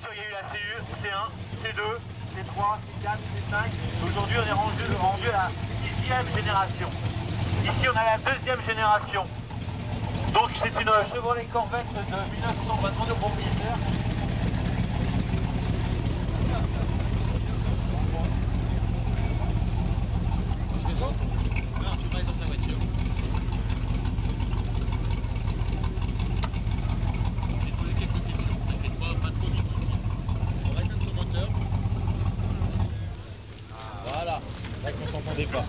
voitures, il y a eu la CU, C1, C2, C3, C4, C5. Aujourd'hui, on est rendu à la 6e génération. Ici, on a la 2e génération. Donc, c'est une Chevrolet Corvette de 1922 propriétaire. Pas.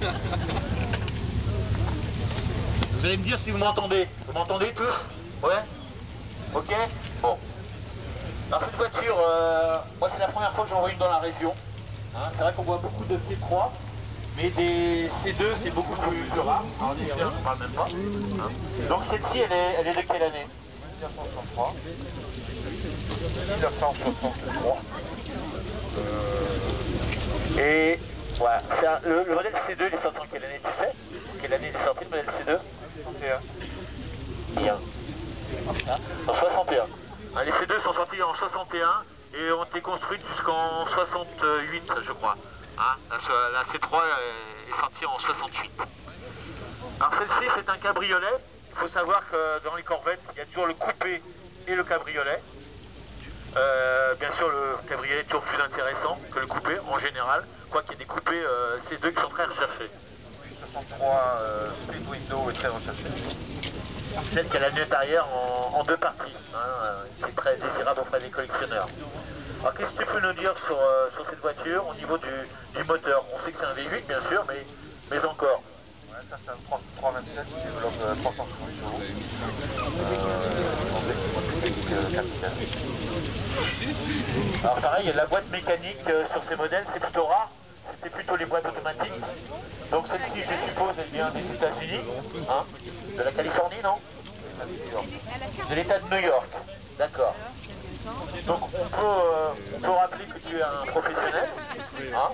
Vous allez me dire si vous m'entendez. Vous m'entendez tous? Ouais? Ok? Bon. Alors cette voiture, moi c'est la première fois que j'en vois une dans la région. Hein, c'est vrai qu'on voit beaucoup de C3, mais des C2 c'est beaucoup plus rare. Alors des C1 on parle même pas. Hein. Donc celle-ci elle est de quelle année? 1963. 1963. Et voilà, le modèle C2 il est sorti en quelle année, tu sais? Quelle année il est sorti le modèle C2? 61. En 61. Hein, les C2 sont sortis en 61 et ont été construites jusqu'en 68 je crois. Hein, la C3 est sortie en 68. Alors celle-ci c'est un cabriolet. Il faut savoir que dans les Corvettes il y a toujours le coupé et le cabriolet. Bien sûr le cabriolet est toujours plus intéressant que le coupé en général, quoiqu'il y ait des coupés C2 qui sont très recherchés. 63 split window est très recherché. Celle qui a la lunette arrière en deux parties, hein, c'est très désirable auprès des collectionneurs. Alors qu'est-ce que tu peux nous dire sur cette voiture au niveau du moteur? On sait que c'est un V8 bien sûr, mais encore. Ouais, ça c'est un 327 qui développe 360 chevaux. Alors pareil, la boîte mécanique sur ces modèles c'est plutôt rare, c'était plutôt les boîtes automatiques. Donc celle-ci je suppose elle vient des États-Unis, hein, de la Californie non? De l'État de New York, d'accord. Donc on peut rappeler que tu es un professionnel, hein,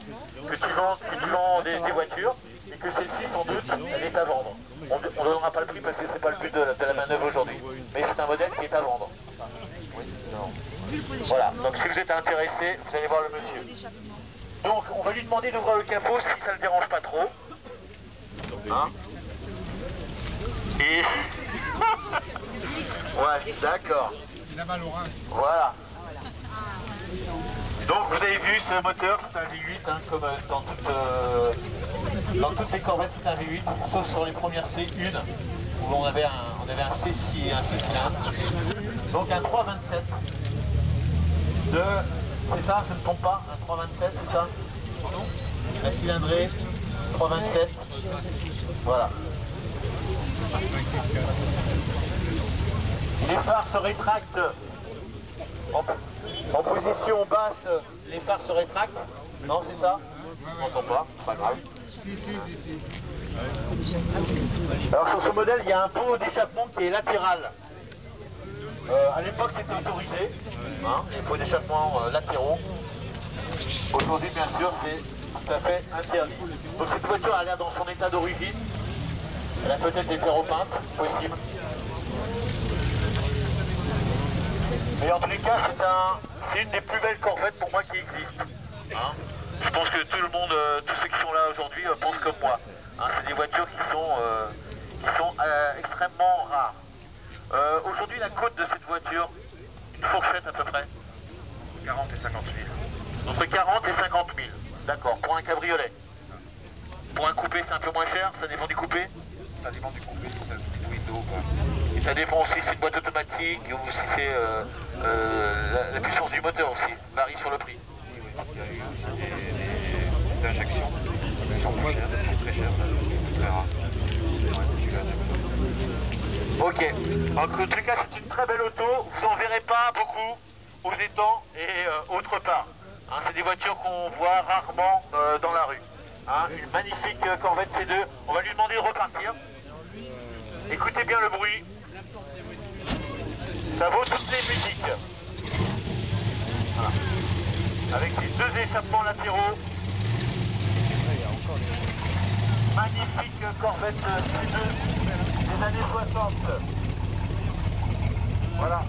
que tu vends des voitures et que celle-ci sans doute elle est à vendre. On ne donnera pas le prix parce que c'est pas le but de la manœuvre aujourd'hui, mais c'est un modèle qui est à vendre. Oui, non. Voilà, donc si vous êtes intéressé, vous allez voir le monsieur. Donc on va lui demander d'ouvrir le capot si ça ne le dérange pas trop. Hein? Et... ouais, d'accord. Voilà. Donc vous avez vu ce moteur, c'est un V8, hein, comme dans toutes ces Corvettes c'est un V8, sauf sur les premières C1 où on avait un C6, un C-cylindre. Donc un 327 c'est ça, je ne me trompe pas, un 327 c'est ça? La cylindrée, 327, voilà. Les phares se rétractent en position basse, les phares se rétractent. Non, c'est ça? Je n'entends pas, c'est pas grave. Alors sur ce modèle, il y a un pot d'échappement qui est latéral. À l'époque, c'était autorisé, hein, les pots d'échappement latéraux. Aujourd'hui, bien sûr, c'est tout à fait interdit. Donc cette voiture a l'air dans son état d'origine. Elle a peut-être été repeinte, possible. Mais en tous les cas, c'est une des plus belles Corvettes pour moi qui existent. Hein. Je pense que tout le monde, tous ceux qui sont là aujourd'hui pensent comme moi. Hein, c'est des voitures qui sont extrêmement rares. Aujourd'hui, la cote de cette voiture, une fourchette à peu près 40 et 50 000. Entre 40 et 50 000. D'accord, pour un cabriolet. Pour un coupé, c'est un peu moins cher, ça dépend du coupé? Ça dépend du coupé, si c'est un split window ou pas. Et ça dépend aussi si c'est une boîte automatique ou si c'est la puissance du moteur aussi, varie sur le prix. Oui, oui. Il y a eu aussi des injections. Elles sont plus chères, elles sont très chères, c'est très rare. Ok, en tout cas c'est une très belle auto, vous n'en verrez pas beaucoup aux étangs et autre part. Hein, c'est des voitures qu'on voit rarement dans la rue. Hein, une magnifique Corvette C2, on va lui demander de repartir. Écoutez bien le bruit, ça vaut toutes les musiques. Voilà. Avec ces deux échappements latéraux. Magnifique Corvette C2 des années 60. Voilà.